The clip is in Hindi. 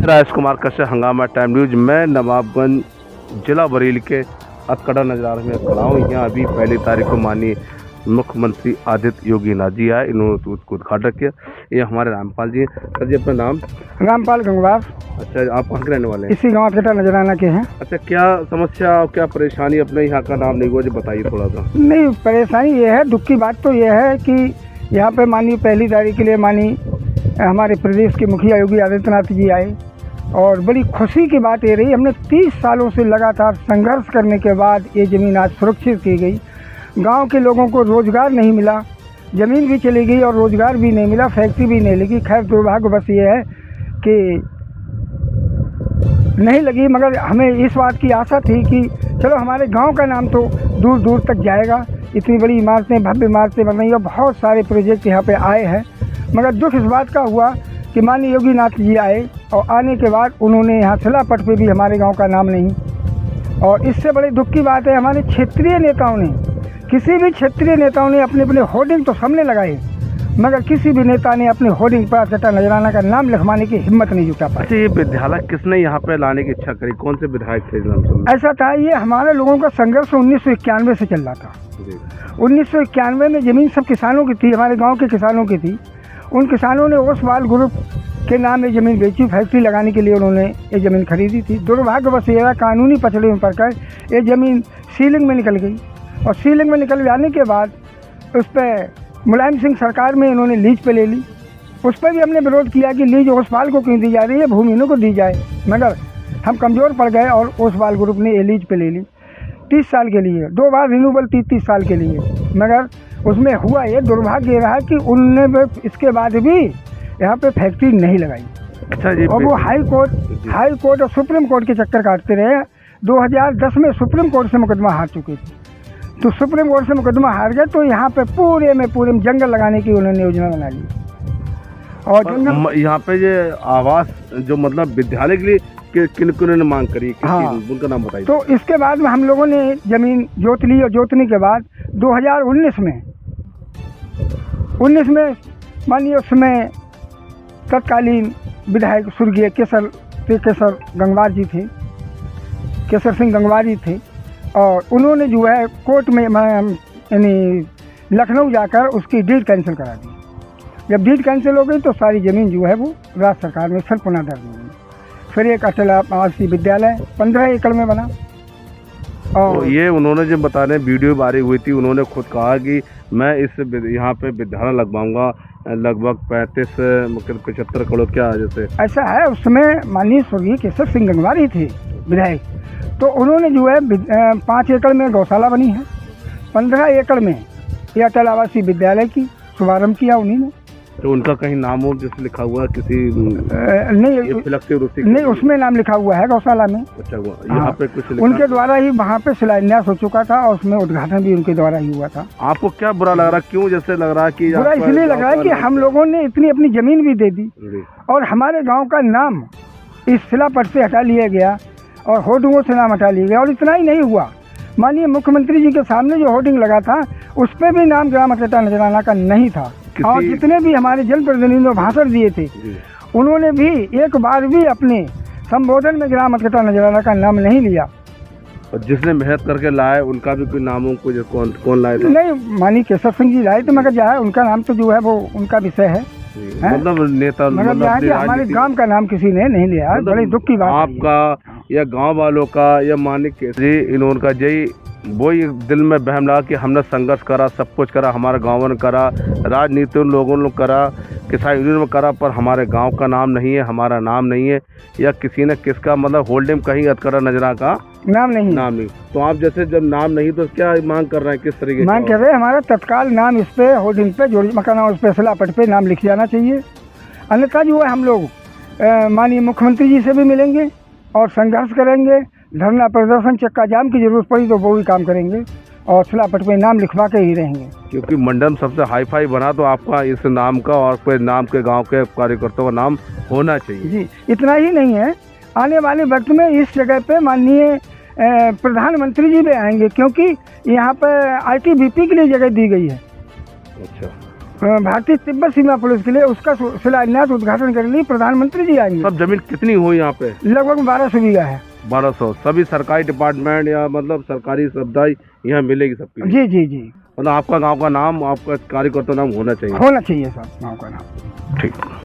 राजकुमार कश्यप, हंगामा टाइम न्यूज। मैं नवाबगंज जिला बरेली के अतकड़ा नजरार में खड़ा हूँ। यहाँ अभी 1 तारीख को माननीय मुख्यमंत्री आदित्य योगी नाथ जी आए, इन्होंने उसको उद्घाटन किया। ये हमारे रामपाल जी हैं। सर जी, अपना नाम? रामपाल गंगवार। अच्छा, आप कहाँ के रहने वाले हैं? इसी गांव अतकड़ा नजराना के हैं। अच्छा, क्या समस्या और क्या परेशानी? अपने यहाँ का नाम नहीं हुआ, जो बताइए थोड़ा सा। नहीं, परेशानी ये है, दुख की बात तो ये है कि यहाँ पे माननीय 1 तारीख के लिए माननीय हमारे प्रदेश के मुखिया योगी आदित्यनाथ जी आए और बड़ी खुशी की बात ये रही, हमने 30 सालों से लगातार संघर्ष करने के बाद ये ज़मीन आज सुरक्षित की गई। गांव के लोगों को रोज़गार नहीं मिला, ज़मीन भी चली गई और रोज़गार भी नहीं मिला, फैक्ट्री भी नहीं लगी। खैर दुर्भाग्य बस ये है कि नहीं लगी, मगर हमें इस बात की आशा थी कि चलो हमारे गांव का नाम तो दूर दूर तक जाएगा। इतनी बड़ी इमारतें, भव्य इमारतें बन रही और बहुत सारे प्रोजेक्ट यहाँ पे आए हैं। मगर दुख इस बात का हुआ कि माननीय योगी नाथ जी आए और आने के बाद उन्होंने यहाँ शिलापट पे भी हमारे गांव का नाम नहीं। और इससे बड़े दुख की बात है, हमारे क्षेत्रीय नेताओं ने, किसी भी क्षेत्रीय नेताओं ने अपने अपने होर्डिंग तो सामने लगाए, मगर किसी भी नेता ने अपने होर्डिंग पर अतकड़ा नजराना का नाम लिखवाने की हिम्मत नहीं जुटा पाई। अच्छा, ये विद्यालय किसने यहाँ पे लाने की इच्छा करी? कौन से विधायक थे? ऐसा था, ये हमारे लोगों का संघर्ष 1991 से चल रहा था। 1991 में ज़मीन सब किसानों की थी, हमारे गाँव के किसानों की थी। उन किसानों ने ओसवाल ग्रुप के नाम ये ज़मीन बेची, फैक्ट्री लगाने के लिए उन्होंने ये ज़मीन खरीदी थी। दुर्भाग्य बस ये है, कानूनी पचड़े में पड़कर ये ज़मीन सीलिंग में निकल गई और सीलिंग में निकल जाने के बाद उस पर मुलायम सिंह सरकार में इन्होंने लीज पे ले ली। उस पर भी हमने विरोध किया कि लीज ओसवाल को क्यों दी जा रही है, भूमिहीनों को दी जाए, मगर हम कमज़ोर पड़ गए और ओसवाल ग्रुप ने ये लीज पे ले ली 30 साल के लिए, 2 बार रिन्यूबल 30 साल के लिए। मगर उसमें हुआ ये दुर्भाग्य रहा कि उनने इसके बाद भी यहाँ पे फैक्ट्री नहीं लगाई। अच्छा जी, और वो हाई कोर्ट और सुप्रीम कोर्ट के चक्कर काटते रहे। 2010 में सुप्रीम कोर्ट से मुकदमा हार चुके थे, तो सुप्रीम कोर्ट से मुकदमा हार गए तो यहाँ पे पूरे में जंगल लगाने की उन्होंने योजना बना ली। और जंगल यहाँ पे ये आवास जो मतलब विद्यालय के लिए किन ने मांग करी? हाँ, उनका नाम बताइए। तो इसके बाद में हम लोगों ने ज़मीन जोत ली और जोतने के बाद 2019 में मानिए उसमें तत्कालीन विधायक स्वर्गीय केसर गंगवार जी थे, केसर सिंह गंगवार जी थे, और उन्होंने जो है कोर्ट में यानी लखनऊ जाकर उसकी डीड कैंसिल करा दी। जब डीड कैंसिल हो गई तो सारी ज़मीन जो है वो राज्य सरकार में फिर पुनः दर्ज हो गई। फिर एक अटल आवासीय विद्यालय 15 एकड़ में बना। और तो ये उन्होंने जब बता रहे वीडियो वायरल हुई थी, उन्होंने खुद कहा कि मैं इस यहाँ पे विद्यालय लगवाऊंगा लगभग 75 करोड़ क्या जैसे ऐसा है। उसमें माननीय स्वर्गीय केसर सिंह गंगवार ही थे विधायक, तो उन्होंने जो है 5 एकड़ में गौशाला बनी है, 15 एकड़ में ये अटल आवासीय विद्यालय की शुभारम्भ किया उन्हीं ने। तो उनका कहीं नाम हो जिसमें लिखा हुआ किसी नहीं, उसमें नाम लिखा हुआ है गौशाला में। अच्छा, यहाँ पे कुछ उनके द्वारा ही वहाँ पे शिलान्यास हो चुका था और उसमें उद्घाटन भी उनके द्वारा ही हुआ था। आपको क्या बुरा लग रहा? क्यों जैसे लग रहा है कि बुरा इसलिए लग रहा है कि हम लोगों ने इतनी अपनी ज़मीन भी दे दी और हमारे गाँव का नाम इस शिलापट से हटा लिया गया और होर्डिंगों से नाम हटा लिया गया। और इतना ही नहीं हुआ, माननीय मुख्यमंत्री जी के सामने जो होर्डिंग लगा था उस पर भी नाम ग्राम अतकड़ा नजराना का नहीं था। और जितने भी हमारे जनप्रतिनिधियों ने भाषण दिए थे उन्होंने भी एक बार भी अपने संबोधन में ग्राम अतकड़ा नजराना का नाम नहीं लिया। और जिसने मेहनत करके लाए उनका भी कोई नामों को कौन लाए थे? नहीं, माननीय केसर सिंह जी लाए थे, मगर जो है उनका नाम तो जो है वो उनका विषय है, मतलब नेता, मतलब हमारे गांव का नाम किसी ने नहीं लिया। बड़ी दुख की बात आपका या गांव वालों का या मानिक जी इन्होंने जय वही दिल में बहम लगा कि हमने संघर्ष करा, सब कुछ करा, हमारे गाँव ने करा, राजनीति उन लोगों ने करा, किसान यूनियन में करा, पर हमारे गांव का नाम नहीं है, हमारा नाम नहीं है, या किसी ने किसका मतलब होल्डिंग कहीं अतकड़ा नजरा का नाम नहीं। तो आप जैसे जब नाम नहीं तो क्या मांग कर रहे हैं? किस तरीके मांग कर रहे हैं? हमारा तत्काल नाम इस पे होल्डिंग पे जोड़ी मकाना उस पे शिलापट पे नाम लिख जाना चाहिए। अन्यथा जो है हम लोग माननीय मुख्यमंत्री जी से भी मिलेंगे और संघर्ष करेंगे, धरना प्रदर्शन, चक्का जाम की जरूरत पड़ी तो वो भी काम करेंगे और शिलापट पे नाम लिखवा के ही रहेंगे। क्योंकि मंडल सबसे हाई फाई बना तो आपका इस नाम का और कोई नाम के गांव के कार्यकर्ताओं का नाम होना चाहिए। जी, इतना ही नहीं है, आने वाले वक्त में इस जगह पे माननीय प्रधानमंत्री जी भी आएंगे, क्योंकि यहाँ पे ITBP के लिए जगह दी गई है। अच्छा, भारतीय तिब्बत सीमा पुलिस के लिए उसका शिलान्यास उद्घाटन करने के लिए प्रधानमंत्री जी आएंगे। सब जमीन कितनी हुई यहाँ पे? लगभग 1200 बीघा है। 1200। सभी सरकारी डिपार्टमेंट या मतलब सरकारी सुविधाएं यहाँ मिलेगी सबकी? जी जी जी। मतलब आपका गांव का नाम, आपका कार्यकर्ता नाम होना चाहिए। होना चाहिए साहब गाँव का नाम। ठीक।